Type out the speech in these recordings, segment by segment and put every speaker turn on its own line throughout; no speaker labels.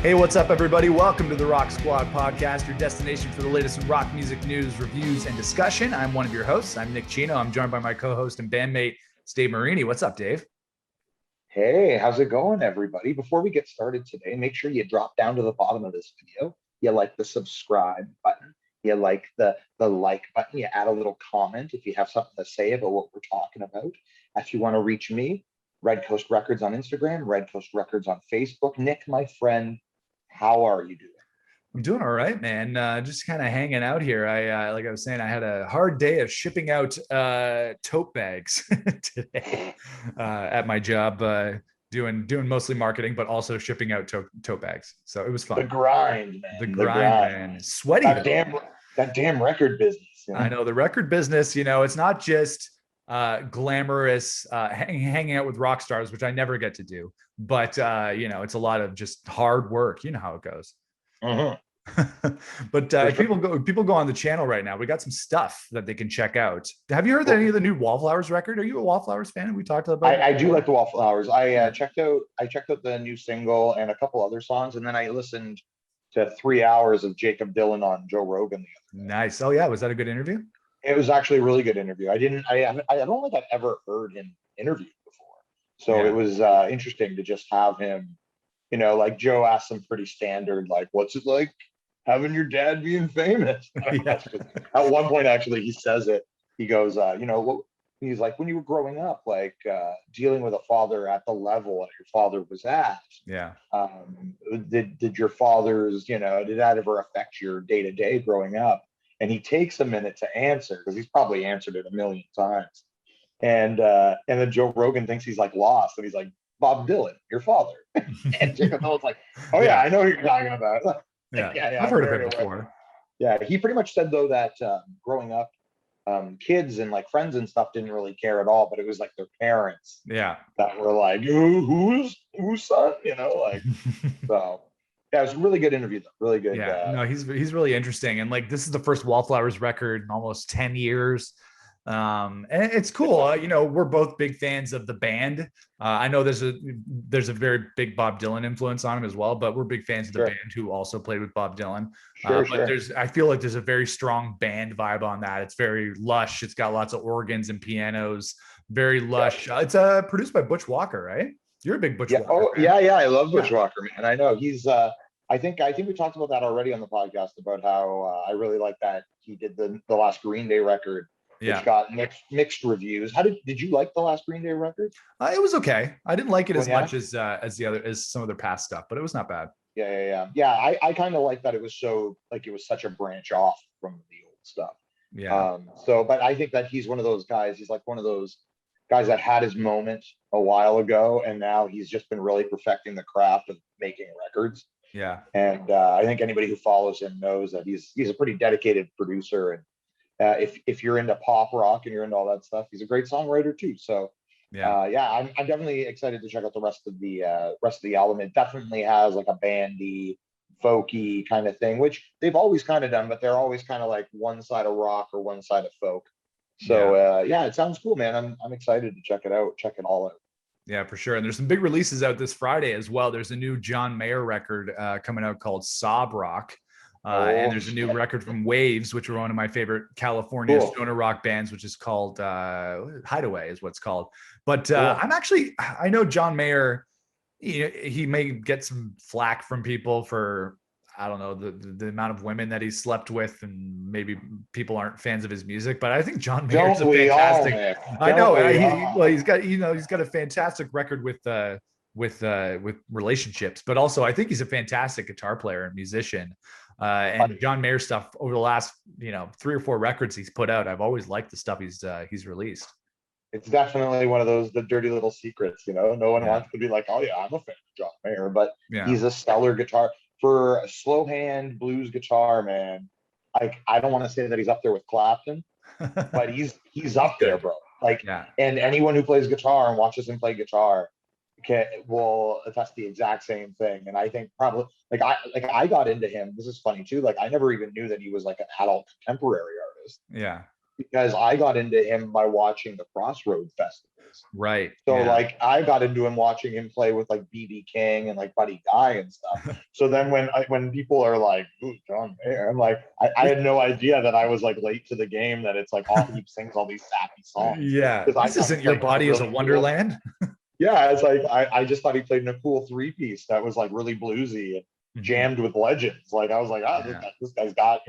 Hey, what's up, everybody? Welcome to the Rock Squad podcast, your destination for the latest in rock music news, reviews, and discussion. I'm one of your hosts. I'm Nick Chino. I'm joined by my co-host and bandmate, Dave Marini. What's up, Dave?
Hey, how's it going, everybody? Before we get started today, make sure you drop down to the bottom of this video. You like the subscribe button. You like the like button. You add a little comment if you have something to say about what we're talking about. If you want to reach me, Red Coast Records on Instagram, Red Coast Records on Facebook. Nick, my friend, how are you doing?
I'm doing all right, man. Just kind of hanging out here. Like I was saying, I had a hard day of shipping out tote bags today at my job, doing mostly marketing, but also shipping out tote bags. So it was fun.
The grind, man.
The grind, man. Sweaty.
That damn record business.
You know? I know the record business. It's not just glamorous hanging out with rock stars, which I never get to do, but it's a lot of just hard work. You know how it goes. But people go on the channel right now. We got some stuff that they can check out. Have you heard any of the new Wallflowers record? Are you a Wallflowers fan? We talked about
I do like the Wallflowers. I checked out the new single and a couple other songs, and then I listened to 3 hours of Jacob Dylan on Joe Rogan.
Nice. Oh yeah, was that a good interview?
It was actually a really good interview. I don't think I've ever heard him interviewed before, so It was interesting to just have him. Like Joe asked some pretty standard, like, "What's it like having your dad being famous?" Yeah. At one point, actually, he says it. He goes, what he's like, when you were growing up, like dealing with a father at the level that your father was at.
Yeah.
Did your father's, did that ever affect your day to day growing up? And he takes a minute to answer because he's probably answered it a million times. And then Joe Rogan thinks he's like lost, and he's like, "Bob Dylan, your father." And Jacob Dylan's like, "Oh yeah, I know who you're talking about."
Yeah, I've heard of it before.
Yeah, he pretty much said though that growing up, kids and like friends and stuff didn't really care at all, but it was like their parents, that were like, who's son, So yeah, it was a really good interview though. Really good.
Yeah, no, he's really interesting, and like this is the first Wallflowers record in almost 10 years. And it's cool. We're both big fans of the band. I know there's a very big Bob Dylan influence on him as well, but we're big fans of the band who also played with Bob Dylan. But I feel like there's a very strong band vibe on that. It's very lush. It's got lots of organs and pianos. Very lush. It's produced by Butch Walker, right? You're a big Butch Walker.
Oh, fan. Yeah. I love Butch Walker, man. I know he's. I think we talked about that already on the podcast about how I really like that he did the last Green Day record. Which got mixed reviews. Did you like the last Green Day record?
It was okay. I didn't like it as much as some of their past stuff, but it was not bad.
Yeah. I kind of like that it was such a branch off from the old stuff.
Yeah.
But I think that he's one of those guys. He's like one of those guys that had his moment a while ago, and now he's just been really perfecting the craft of making records.
Yeah.
And I think anybody who follows him knows that he's a pretty dedicated producer. And if you're into pop rock and you're into all that stuff, he's a great songwriter too. So I'm definitely excited to check out the rest of the album. It definitely has like a bandy, folky kind of thing, which they've always kind of done, but they're always kind of like one side of rock or one side of folk. So it sounds cool, man. I'm excited to check it out, check it all out.
Yeah, for sure. And there's some big releases out this Friday as well. There's a new John Mayer record coming out called Sob Rock. And there's a new record from Waves, which are one of my favorite California stoner rock bands, which is called Hideaway is what's called. But I know John Mayer, he may get some flack from people for, I don't know, the amount of women that he's slept with, and maybe people aren't fans of his music, but I think John Mayer's a fantastic. I know he's got a fantastic record with relationships, but also I think he's a fantastic guitar player and musician. And John Mayer stuff over the last 3 or 4 records he's put out, I've always liked the stuff he's released.
It's definitely one of the dirty little secrets, no one wants to be like, oh yeah, I'm a fan of John Mayer, but he's a stellar guitar for a slow hand blues guitar, man. I don't want to say that he's up there with Clapton, but he's up there, bro. And anyone who plays guitar and watches him play guitar will attest the exact same thing. And I think probably I got into him. This is funny too. I never even knew that he was like an adult contemporary artist.
Yeah.
because I got into him by watching the Crossroad festivals.
Right.
So like I got into him watching him play with like BB King and like Buddy Guy and stuff. So then when people are like, "Ooh, John Mayer," I'm like, I had no idea that I was like late to the game. That it's like all he sings all these sappy songs.
Yeah, this isn't Your Body is a Wonderland.
Yeah, it's like I just thought he played in a cool 3-piece that was like really bluesy and jammed with legends. Like I was like, this guy's got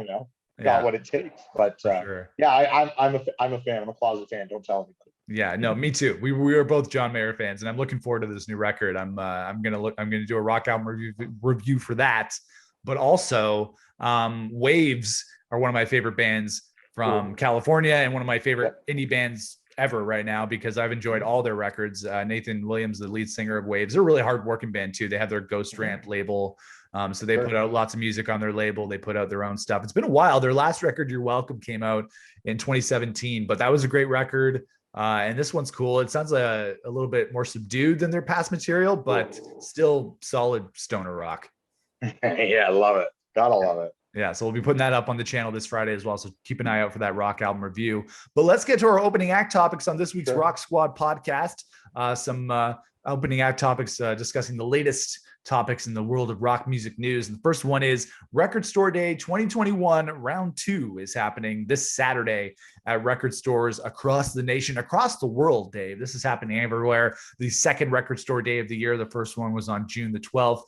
got what it takes. But
sure.
yeah, I'm a fan. I'm a closet fan. Don't tell anybody.
Yeah, no, me too. We are both John Mayer fans, and I'm looking forward to this new record. I'm gonna do a rock album review for that, but also Waves are one of my favorite bands from California and one of my favorite indie bands ever right now, because I've enjoyed all their records. Nathan Williams, the lead singer of Waves, they're a really hard-working band too. They have their Ghost Ramp label. So they put out lots of music on their label. They put out their own stuff. It's been a while. Their last record, You're Welcome, came out in 2017, but that was a great record. And this one's cool. It sounds like a little bit more subdued than their past material, but still solid stoner rock.
Yeah, I love it. Gotta love it.
Yeah, so we'll be putting that up on the channel this Friday as well. So keep an eye out for that rock album review. But let's get to our opening act topics on this week's Rock Squad podcast. Some opening act topics discussing the latest topics in the world of rock music news. And the first one is Record Store Day 2021 round 2 is happening this Saturday at record stores across the nation, across the world, Dave. This is happening everywhere. The second record store day of the year. The first one was on June the 12th.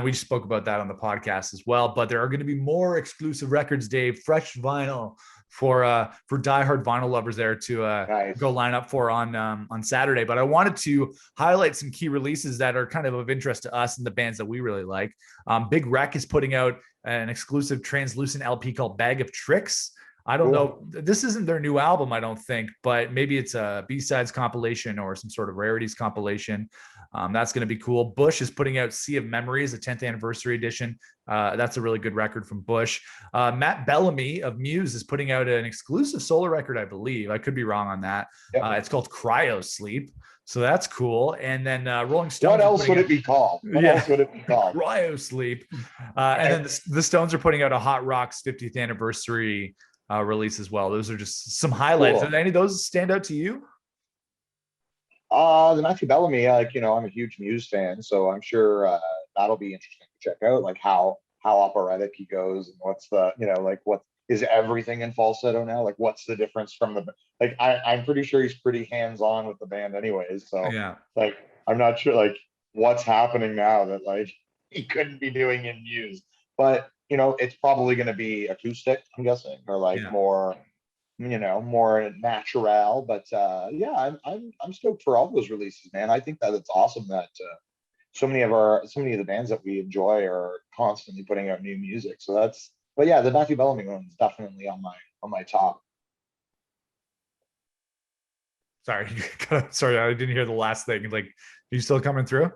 We just spoke about that on the podcast as well, but there are going to be more exclusive records, Dave, fresh vinyl for diehard vinyl lovers there to go line up for on Saturday. But I wanted to highlight some key releases that are kind of interest to us and the bands that we really like. Big Wreck is putting out an exclusive translucent LP called Bag of Tricks. I don't know. This isn't their new album, I don't think, but maybe it's a B-sides compilation or some sort of rarities compilation. That's going to be cool. Bush is putting out Sea of Memories, a 10th anniversary edition. That's a really good record from Bush. Matt Bellamy of Muse is putting out an exclusive solo record, I believe. I could be wrong on that. It's called Cryo Sleep. So that's cool. And then Rolling Stones.
What else would it be called? What else would it be called?
Cryo Sleep. And then the Stones are putting out a Hot Rocks 50th anniversary release as well. Those are just some highlights. Cool. Did any of those stand out to you?
The Matthew Bellamy, I'm a huge Muse fan, so I'm sure that'll be interesting to check out, like how operatic he goes, and what's the, what is everything in falsetto now? Like, what's the difference from the, I'm pretty sure he's pretty hands-on with the band anyways. So like, I'm not sure like what's happening now that like he couldn't be doing in Muse, but it's probably going to be acoustic, I'm guessing, or like more natural. But I'm stoked for all those releases, man. I think that it's awesome that so many of the bands that we enjoy are constantly putting out new music. So the Matthew Bellamy one is definitely on my top.
Sorry, I didn't hear the last thing. Like, are you still coming through?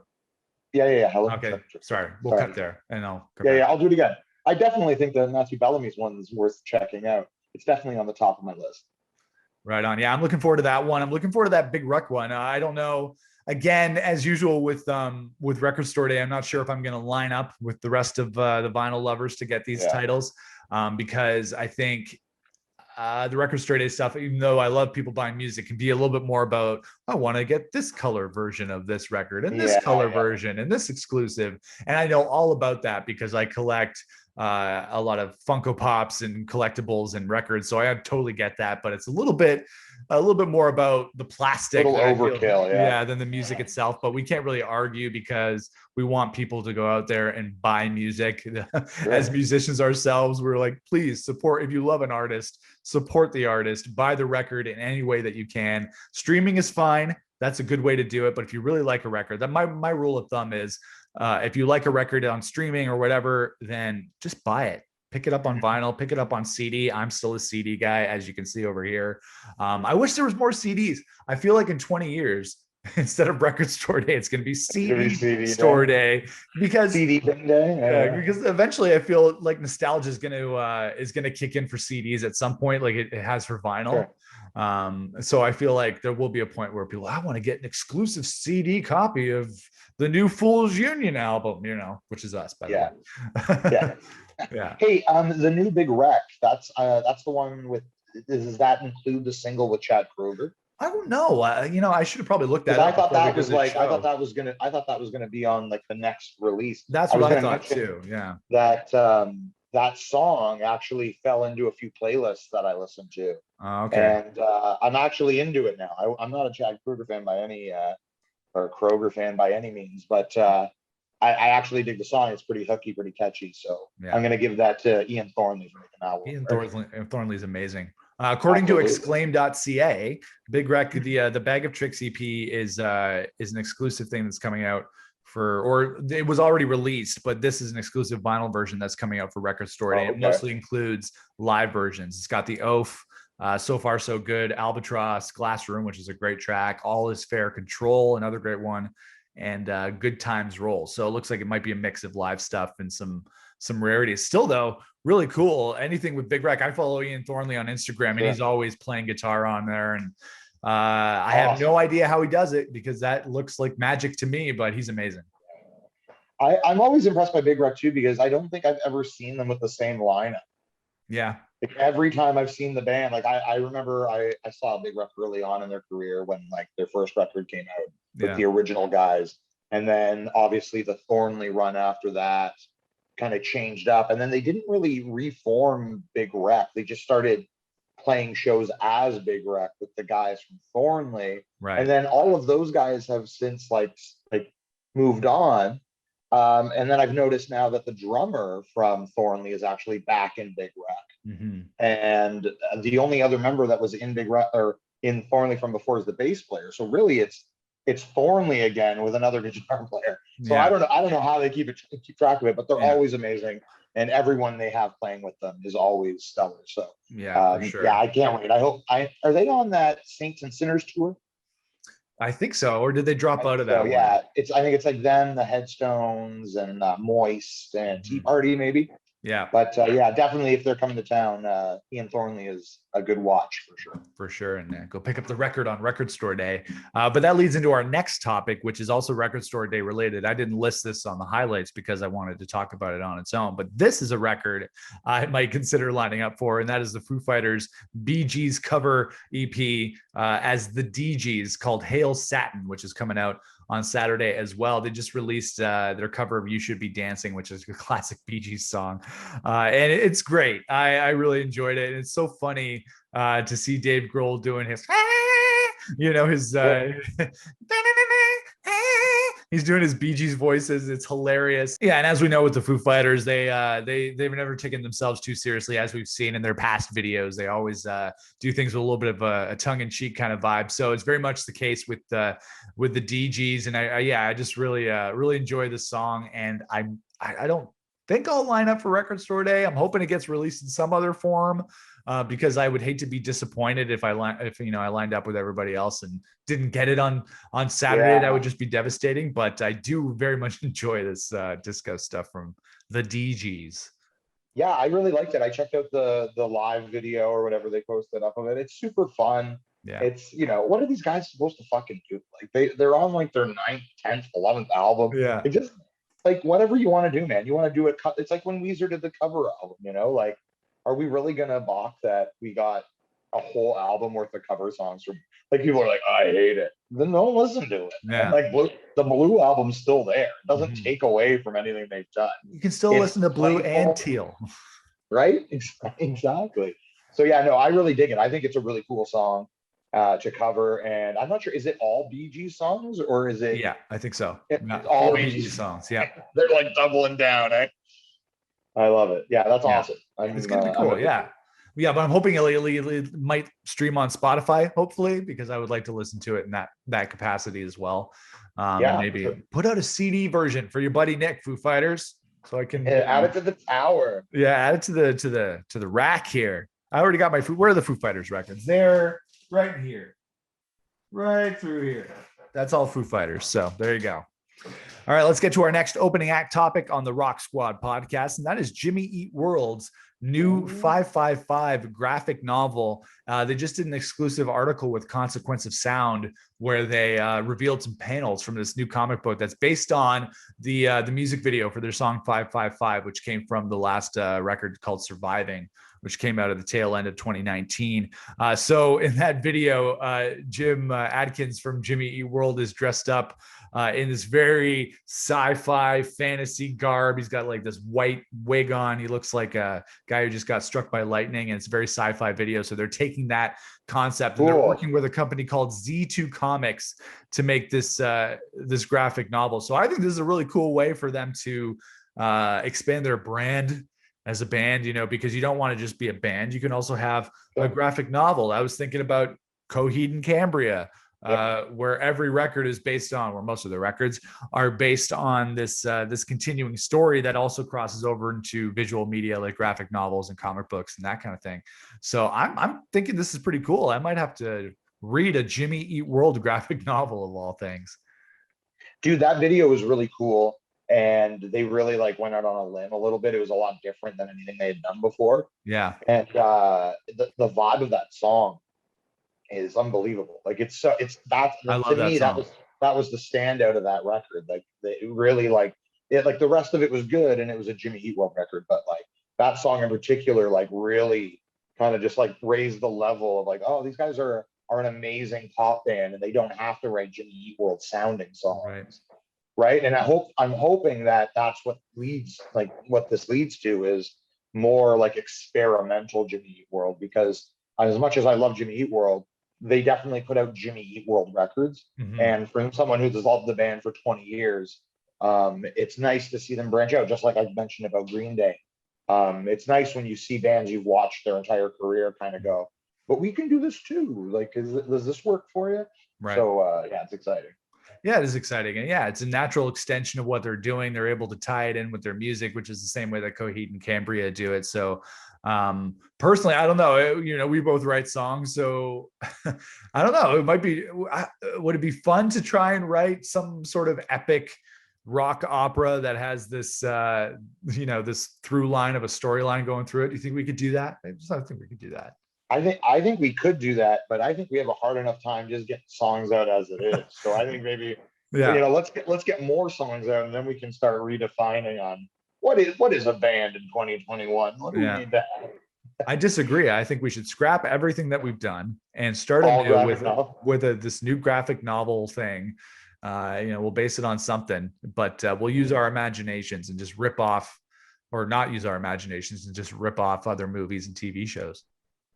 Yeah. Hello.
Okay, sorry. We'll cut there, and I'll
come back. I'll do it again. I definitely think that Matthew Bellamy's one is worth checking out. It's definitely on the top of my list.
Right on. Yeah, I'm looking forward to that one. I'm looking forward to that Big Wreck one. I don't know. Again, as usual with Record Store Day, I'm not sure if I'm going to line up with the rest of the vinyl lovers to get these titles, because I think the Record Store Day stuff, even though I love people buying music, can be a little bit more about, I want to get this color version of this record and this color version and this exclusive. And I know all about that because I collect a lot of Funko Pops and collectibles and records. So I totally get that, but it's a little bit more about the plastic,
overkill,
than the music itself. But we can't really argue because we want people to go out there and buy music. As musicians ourselves, we're like, please support. If you love an artist, support the artist, buy the record in any way that you can. Streaming is fine. That's a good way to do it. But if you really like a record, that my rule of thumb is, if you like a record on streaming or whatever, then just buy it. Pick it up on vinyl, pick it up on CD. I'm still a CD guy, as you can see over here. I wish there was more CDs. I feel like in 20 years, instead of Record Store Day, it's going to be CD Store Day, because
CD Day.
Because eventually I feel like nostalgia is going to kick in for CDs at some point, like it has for vinyl. So I feel like there will be a point where people, I want to get an exclusive CD copy of the new Fool's Union album, which is us, by the way.
Yeah. Hey, the new Big Wreck, that's the one with does that include the single with Chad Kroeger?
I don't know. I should have probably looked that
Because
up.
I thought that was gonna be on like the next release.
That's
I was
what I
gonna
thought
mention
too. Yeah.
that that song actually fell into a few playlists that I listened to.
Okay.
And I'm actually into it now. I'm not a Chad Kroeger fan by any or Kroger fan by any means, but I actually dig the song. It's pretty hooky, pretty catchy. So
Yeah.
I'm gonna give that to Ian Thornley for making that one.
Ian Thornley's amazing. According to exclaim.ca, Big Wreck, the Bag of Tricks EP is an exclusive thing that's coming out or it was already released, but this is an exclusive vinyl version that's coming out for Record Store Day. It mostly includes live versions. It's got the Oath, So Far So Good, Albatross, Glass Room, which is a great track, All Is Fair, Control, another great one, and Good Times Roll. So it looks like it might be a mix of live stuff and some rarities. Still though, really cool. Anything with Big Wreck. I follow Ian Thornley on Instagram, and he's always playing guitar on there. And I have no idea how he does it, because that looks like magic to me, but he's amazing.
I'm always impressed by Big Wreck too, because I don't think I've ever seen them with the same lineup.
Yeah.
Like every time I've seen the band, like I remember I saw Big Wreck early on in their career when like their first record came out with the original guys. And then obviously the Thornley run after that kind of changed up. And then they didn't really reform Big Wreck. They just started playing shows as Big Wreck with the guys from Thornley.
Right.
And then all of those guys have since like moved on. And then I've noticed now that the drummer from Thornley is actually back in Big Wreck.
Mm-hmm.
And the only other member that was in Big Wreck or in Thornley from before is the bass player. So really it's Thornley again with another guitar player. So I don't know how they keep track of it, but they're always amazing. And everyone they have playing with them is always stellar. So
for sure.
I can't wait. Are they on that Saints and Sinners tour?
I think so. Or did they drop out of that?
Yeah, I think it's like them, the Headstones, and Moist, and Tea Party maybe.
Yeah.
But definitely if they're coming to town, Ian Thornley is a good watch for sure.
For sure. And go pick up the record on Record Store Day. But that leads into our next topic, which is also Record Store Day related. I didn't list this on the highlights because I wanted to talk about it on its own. But this is a record I might consider lining up for, and that is the Foo Fighters Bee Gees cover EP as the Dee Gees, called Hail Satin, which is coming out on Saturday as well. They just released their cover of You Should Be Dancing, which is a classic Bee Gees song. And it's great. I really enjoyed it. And it's so funny to see Dave Grohl doing his, his, he's doing his Bee Gees voices. It's hilarious. Yeah. And as we know with the Foo Fighters, they've never taken themselves too seriously, as we've seen in their past videos. They always do things with a little bit of a tongue-in-cheek kind of vibe. So it's very much the case with the Dee Gees. And I just really enjoy this song. And I don't think I'll line up for Record Store Day. I'm hoping it gets released in some other form, because I would hate to be disappointed if I lined up with everybody else and didn't get it on Saturday. That would just be devastating. But I do very much enjoy this disco stuff from the Dee Gees.
Yeah, I really liked it. I checked out the live video or whatever they posted up of it. It's super fun. Yeah. It's, what are these guys supposed to fucking do? Like they're on like their 9th, 10th, 11th album.
Yeah.
It just like whatever you want to do, man. You want to do it. It's like when Weezer did the cover album, like, are we really gonna balk that we got a whole album worth of cover songs from, like, people are like, I hate it. Then don't listen to it.
Yeah.
And like the Blue album's still there. It doesn't take away from anything they've done.
You can still listen to Blue and Teal.
Right? Exactly. So yeah, no, I really dig it. I think it's a really cool song to cover. And I'm not sure, is it all Bee Gees songs or is it?
Yeah, I think so.
All
Bee Gees songs. Yeah.
They're like doubling down, eh? I love it. Yeah, that's awesome.
It's gonna be cool. Yeah, but I'm hoping it might stream on Spotify, hopefully, because I would like to listen to it in that capacity as well. And maybe put out a CD version for your buddy Nick, Foo Fighters, so I can
add it to the tower.
Yeah, add it to the rack here. I already got my Where are the Foo Fighters records? They're right here, right through here. That's all Foo Fighters. So there you go. All right, let's get to our next opening act topic on the Rock Squad podcast, and that is Jimmy Eat World's new 555 graphic novel. They just did an exclusive article with Consequence of Sound where they revealed some panels from this new comic book that's based on the music video for their song 555, which came from the last record called Surviving, which came out at the tail end of 2019. So in that video, Jim Adkins from Jimmy Eat World is dressed up in this very sci-fi fantasy garb. He's got like this white wig on. He looks like a guy who just got struck by lightning, and it's a very sci-fi video. So they're taking that concept and they're working with a company called Z2 Comics to make this this graphic novel. So I think this is a really cool way for them to expand their brand as a band, you know, because you don't want to just be a band. You can also have a graphic novel. I was thinking about Coheed and Cambria, where every record is based on, where most of the records are based on this this continuing story that also crosses over into visual media like graphic novels and comic books and that kind of thing. So I'm thinking this is pretty cool. I might have to read a Jimmy Eat World graphic novel of all things.
Dude, that video was really cool. And they really like went out on a limb a little bit. It was a lot different than anything they had done before.
Yeah.
And the vibe of that song is unbelievable. Like it's that to me, that was the standout of that record. Like it really like the rest of it was good and it was a Jimmy Eat World record, but like that song in particular, like really kind of just like raised the level of like, oh, these guys are an amazing pop band and they don't have to write Jimmy Eat World sounding songs. Right. And I'm hoping that that's what this leads to is more like experimental Jimmy Eat World, because as much as I love Jimmy Eat World, they definitely put out Jimmy Eat World records. Mm-hmm. And from someone who's loved the band for 20 years, it's nice to see them branch out, just like I mentioned about Green Day. It's nice when you see bands you've watched their entire career kind of go, but we can do this too. Like, does this work for you? Right. So yeah, it's exciting.
Yeah, it is exciting. And yeah, it's a natural extension of what they're doing. They're able to tie it in with their music, which is the same way that Coheed and Cambria do it. So personally, I don't know, you know, we both write songs. So I don't know, it might be, would it be fun to try and write some sort of epic rock opera that has this, you know, this through line of a storyline going through it? Do you think we could do that? I just don't think we could do that.
I think we could do that, but I think we have a hard enough time just getting songs out as it is. So I think maybe, you know, let's get more songs out, and then we can start redefining on what is a band in 2021. What do we need to have?
I disagree. I think we should scrap everything that we've done and start anew with this new graphic novel thing. You know, we'll base it on something, but we'll use our imaginations and just rip off, or not use our imaginations and just rip off other movies and TV shows.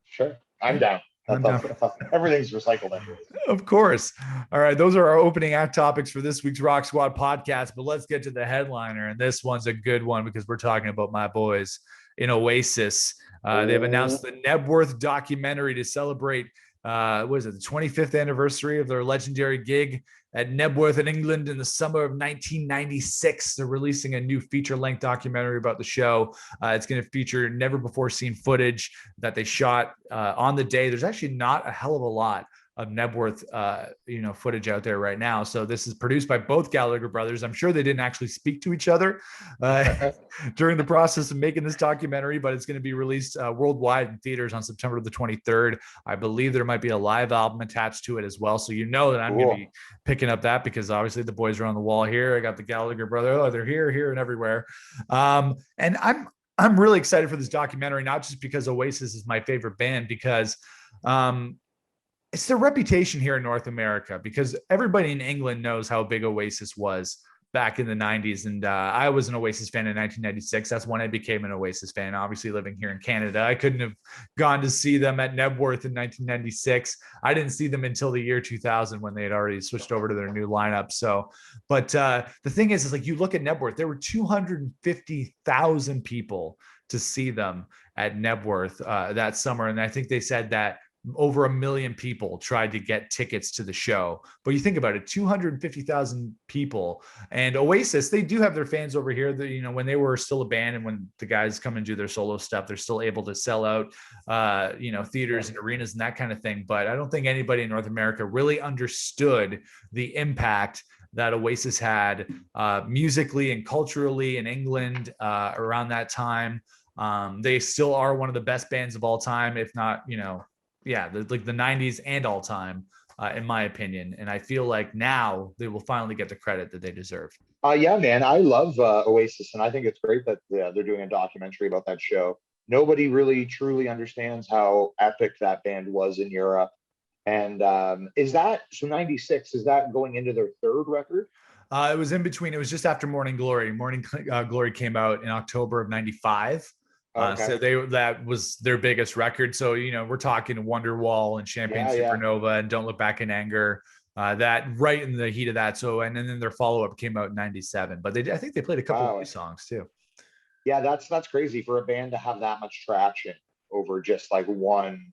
Sure. I'm down. Everything's recycled anyways.
Of course. All right. Those are our opening act topics for this week's Rock Squad podcast, but let's get to the headliner. And this one's a good one because we're talking about my boys in Oasis. They've announced the Knebworth documentary to celebrate, what is it, the 25th anniversary of their legendary gig at Knebworth in England in the summer of 1996. They're releasing a new feature-length documentary about the show. It's going to feature never-before-seen footage that they shot on the day. There's actually not a hell of a lot of Knebworth, you know, footage out there right now. So this is produced by both Gallagher brothers. I'm sure they didn't actually speak to each other during the process of making this documentary, but it's going to be released worldwide in theaters on September the 23rd. I believe there might be a live album attached to it as well. So you know that I'm going to be picking up that because obviously the boys are on the wall here. I got the Gallagher brother. Oh, they're here, and everywhere. And I'm really excited for this documentary, not just because Oasis is my favorite band, because it's their reputation here in North America, because everybody in England knows how big Oasis was back in the 90s. And I was an Oasis fan in 1996. That's when I became an Oasis fan. Obviously, living here in Canada, I couldn't have gone to see them at Knebworth in 1996. I didn't see them until the year 2000 when they had already switched over to their new lineup. So, but the thing is like, you look at Knebworth, there were 250,000 people to see them at Knebworth that summer. And I think they said that over 1 million people tried to get tickets to the show. But you think about it, 250,000 people. And Oasis, they do have their fans over here that, you know, when they were still a band and when the guys come and do their solo stuff, they're still able to sell out, you know, theaters and arenas and that kind of thing. But I don't think anybody in North America really understood the impact that Oasis had musically and culturally in England around that time. They still are one of the best bands of all time, if not, you know, like the 90s and all time, in my opinion. And I feel like now they will finally get the credit that they deserve.
Yeah, man, I love Oasis, and I think it's great that they're doing a documentary about that show. nobody really truly understands how epic that band was in Europe. And is that so 96? Is that going into their third record?
It was in between. It was just after Morning Glory. Morning Glory came out in October of '95.
Okay.
So that was their biggest record. So we're talking Wonderwall and Champagne Supernova and Don't Look Back in Anger. That right in the heat of that. So and then their follow up came out in '97. But I think they played a couple of new songs too.
Yeah, that's crazy for a band to have that much traction over just like one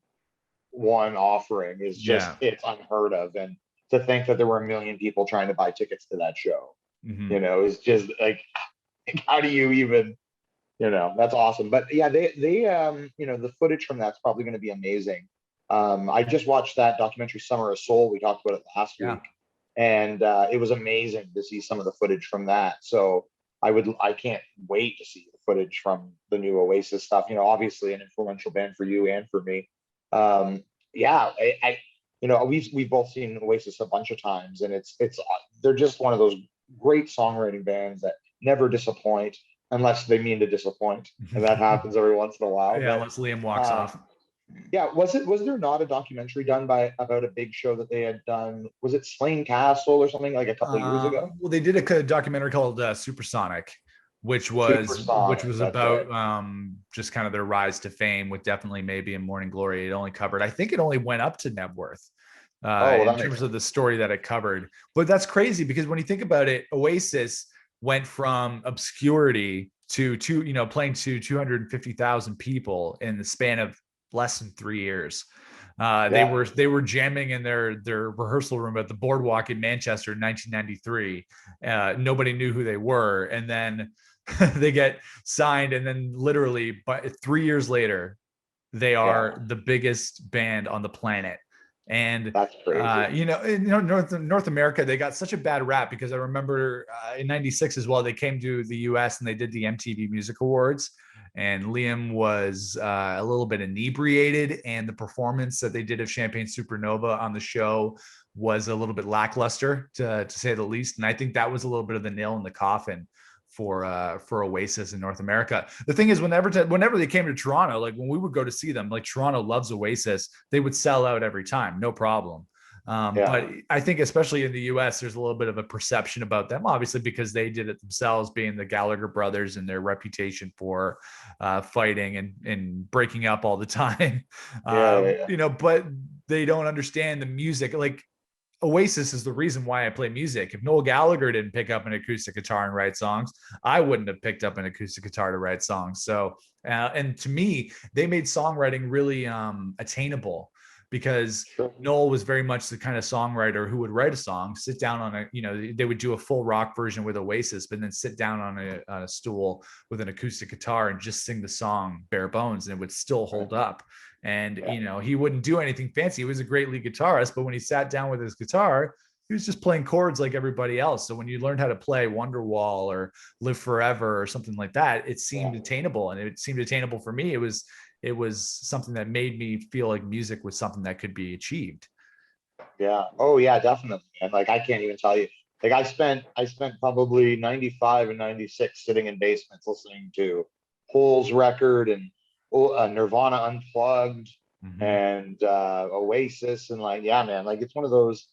offering is just it's unheard of. And to think that there were 1 million people trying to buy tickets to that show, is just like how do you even, that's awesome. But yeah, they the footage from that's probably going to be amazing. I just watched that documentary Summer of Soul. We talked about it last week, and it was amazing to see some of the footage from that. So I can't wait to see the footage from the new Oasis stuff. Obviously an influential band for you and for me. We've both seen Oasis a bunch of times, and they're just one of those great songwriting bands that never disappoint unless they mean to disappoint, and that happens every once in a while.
Unless Liam walks off.
Yeah, was there not a documentary done about a big show that they had done? Was it Slane Castle or something like a couple of years ago?
Well, they did a documentary called Supersonic, which was about just kind of their rise to fame with Definitely Maybe and Morning Glory. I think it only went up to Knebworth in terms of the story that it covered. But that's crazy because when you think about it, Oasis went from obscurity to playing to 250,000 people in the span of less than 3 years. They were jamming in their rehearsal room at the Boardwalk in Manchester in 1993. Nobody knew who they were, and then they get signed, and then literally, but 3 years later, they are the biggest band on the planet. And
that's crazy.
In North America, they got such a bad rap because I remember in '96 as well, they came to the US and they did the MTV Music Awards, and Liam was a little bit inebriated, and the performance that they did of Champagne Supernova on the show was a little bit lackluster, to say the least. And I think that was a little bit of the nail in the coffin for Oasis in North America. The thing is, whenever they came to Toronto, like when we would go to see them, like Toronto loves Oasis, they would sell out every time, no problem. But I think especially in the US, there's a little bit of a perception about them, obviously, because they did it themselves, being the Gallagher brothers and their reputation for fighting and breaking up all the time. But they don't understand the music. Like Oasis is the reason why I play music. If Noel Gallagher didn't pick up an acoustic guitar and write songs, I wouldn't have picked up an acoustic guitar to write songs. So, and to me, they made songwriting really attainable, because Noel was very much the kind of songwriter who would write a song, sit down on they would do a full rock version with Oasis, but then sit down on a stool with an acoustic guitar and just sing the song bare bones, and it would still hold up. And, he wouldn't do anything fancy. He was a great lead guitarist, but when he sat down with his guitar, he was just playing chords like everybody else. So when you learned how to play Wonderwall or Live Forever or something like that, it seemed attainable, and it seemed attainable for me. It was something that made me feel like music was something that could be achieved.
Yeah. Oh yeah, definitely. And like, I can't even tell you, like I spent probably 95 and 96 sitting in basements listening to Hole's record and Nirvana Unplugged and Oasis, and like, yeah, man, like it's one of those,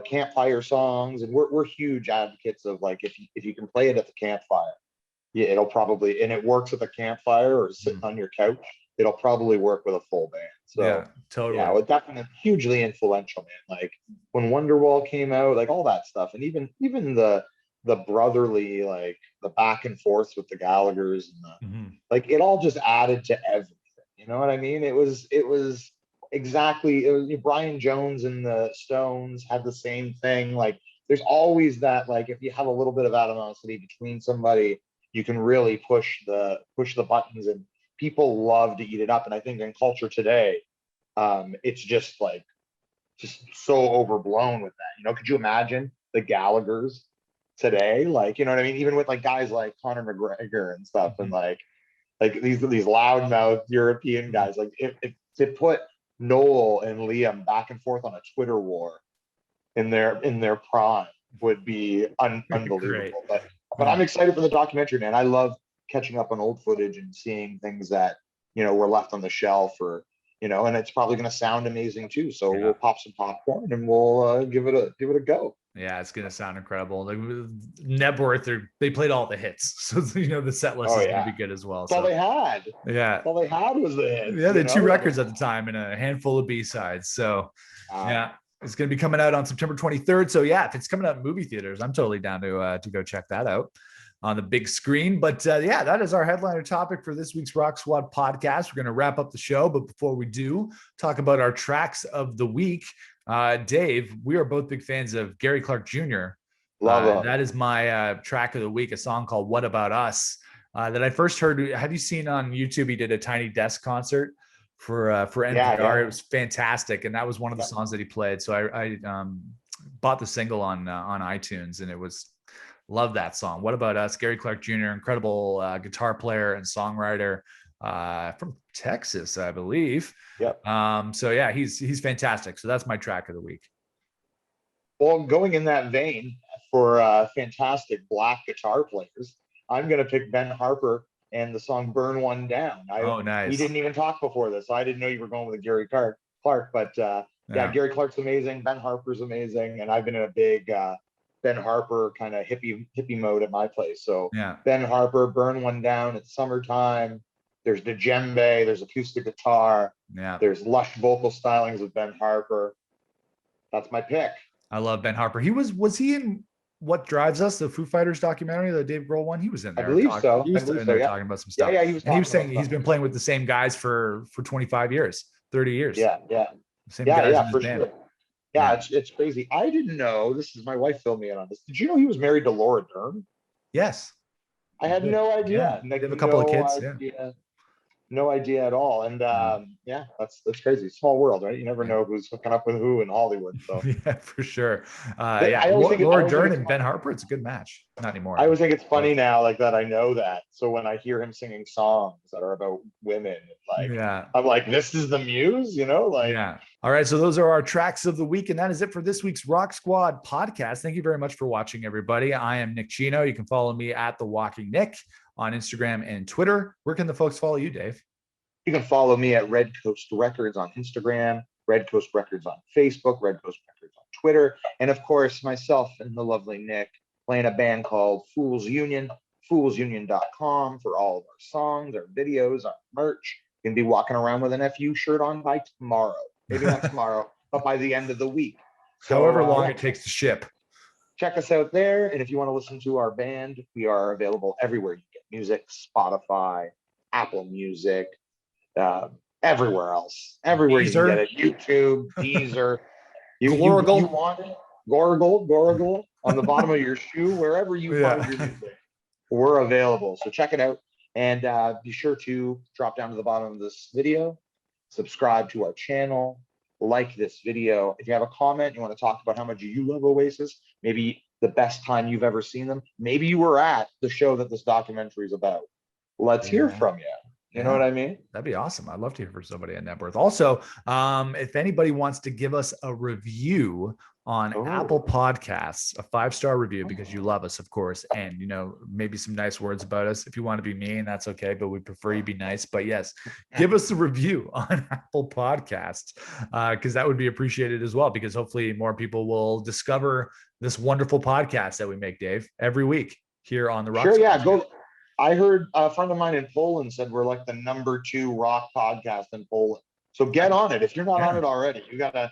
campfire songs, and we're huge advocates of like, if you can play it at the campfire, it'll probably, and it works at the campfire or sitting on your couch, it'll probably work with a full band. So
yeah, totally.
Yeah, it definitely hugely influential, man. Like when Wonderwall came out, like all that stuff, and even the brotherly, like the back and forth with the Gallaghers, and like it all just added to everything. You know what I mean? It was exactly. Brian Jones and the Stones had the same thing. Like there's always that, like if you have a little bit of animosity between somebody, you can really push the buttons, and people love to eat it up. And I think in culture today, it's just so overblown with that. Could you imagine the Gallaghers today? Like, you know what I mean? Even with like guys like Conor McGregor and stuff, and like these loudmouth European guys, like if to put Noel and Liam back and forth on a Twitter war in their prime would be unbelievable. But I'm excited for the documentary, man. I love catching up on old footage and seeing things that were left on the shelf, or and it's probably going to sound amazing too. So we'll pop some popcorn and we'll give it a go.
Yeah, it's gonna sound incredible. Like Knebworth, they played all the hits, so the set list is gonna be good as well.
That's all they had.
Yeah,
all they had was the hits.
Yeah, they had 2 records at the time and a handful of B-sides. So yeah, it's gonna be coming out on September 23rd. So yeah, if it's coming out in movie theaters, I'm totally down to go check that out on the big screen. But yeah, that is our headliner topic for this week's Rock Squad podcast. We're gonna wrap up the show, but before we do, talk about our tracks of the week. Dave, we are both big fans of Gary Clark Jr.
Love
that is my track of the week, a song called What About Us that I first heard. Have you seen on YouTube? He did a Tiny Desk concert for NPR. Yeah. It was fantastic. And that was one of the songs that he played. So I bought the single on iTunes, and it was, love that song. What About Us? Gary Clark Jr., incredible guitar player and songwriter from Texas, I believe.
Yep.
So yeah, he's fantastic. So that's my track of the week.
Well, going in that vein for fantastic black guitar players, I'm going to pick Ben Harper and the song Burn One Down.
Nice.
We didn't even talk before this, so I didn't know you were going with Gary Clark, but yeah, Gary Clark's amazing. Ben Harper's amazing. And I've been in a big Ben Harper kind of hippie mode at my place. So
yeah,
Ben Harper, Burn One Down. It's summertime. There's the djembe, there's acoustic guitar, there's lush vocal stylings of Ben Harper. That's my pick.
I love Ben Harper. Was he in What Drives Us, the Foo Fighters documentary, the Dave Grohl one? He was in there.
I believe so.
He was in there talking about some stuff.
Yeah,
he was saying he's been playing with the same guys for 25 years, 30 years.
Yeah.
Same guys
for sure. Yeah, it's crazy. I didn't know. This is my wife filled me in on this. Did you know he was married to Laura Dern?
Yes.
I had no idea.
Yeah. They have a couple of kids. Yeah.
No idea at all. And yeah, that's crazy. Small world, right? You never know who's hooking up with who in Hollywood. So
yeah, for sure. Laura Dern and Ben Harper, it's a good match. Not anymore.
I always think it's funny now, like that I know that. So when I hear him singing songs that are about women, like I'm like, this is the muse,
yeah. All right. So those are our tracks of the week. And that is it for this week's Rock Squad podcast. Thank you very much for watching, everybody. I am Nick Chino. You can follow me at The Walking Nick on Instagram and Twitter. Where can the folks follow you, Dave?
You can follow me at Red Coast Records on Instagram, Red Coast Records on Facebook, Red Coast Records on Twitter, and of course, myself and the lovely Nick playing a band called Fools Union, foolsunion.com for all of our songs, our videos, our merch. You can be walking around with an FU shirt on by tomorrow. Maybe not tomorrow, but by the end of the week.
So, however long it takes to ship.
Check us out there. And if you want to listen to our band, we are available everywhere you get music, Spotify, Apple Music, everywhere else. Everywhere you can get it. YouTube, Deezer. You want it? Gorgle on the bottom of your shoe, wherever you find your music. We're available. So check it out. And be sure to drop down to the bottom of this video, subscribe to our channel, like this video. If you have a comment, you want to talk about how much you love Oasis, maybe the best time you've ever seen them. Maybe you were at the show that this documentary is about. Let's hear from you. You know what I mean?
That'd be awesome. I'd love to hear from somebody at Knebworth. Also, if anybody wants to give us a review on Apple Podcasts, a 5-star review, because you love us, of course, and maybe some nice words about us. If you want to be mean, that's okay, but we prefer you be nice. But yes, give us a review on Apple Podcasts, because that would be appreciated as well, because hopefully more people will discover this wonderful podcast that we make, Dave, every week here on the Rock.
Sure, yeah, go. I heard a friend of mine in Poland said we're like the #2 rock podcast in Poland. So get on it. If you're not on it already, you gotta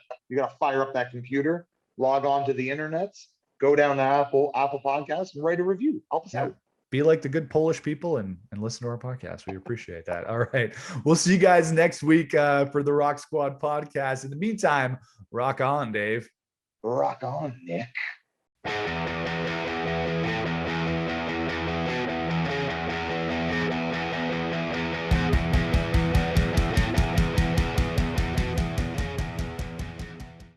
fire up that computer, log on to the internets, go down to Apple Podcasts and write a review. Help us out.
Be like the good Polish people and listen to our podcast. We appreciate that. All right. We'll see you guys next week for the Rock Squad podcast. In the meantime, rock on, Dave.
Rock on, Nick.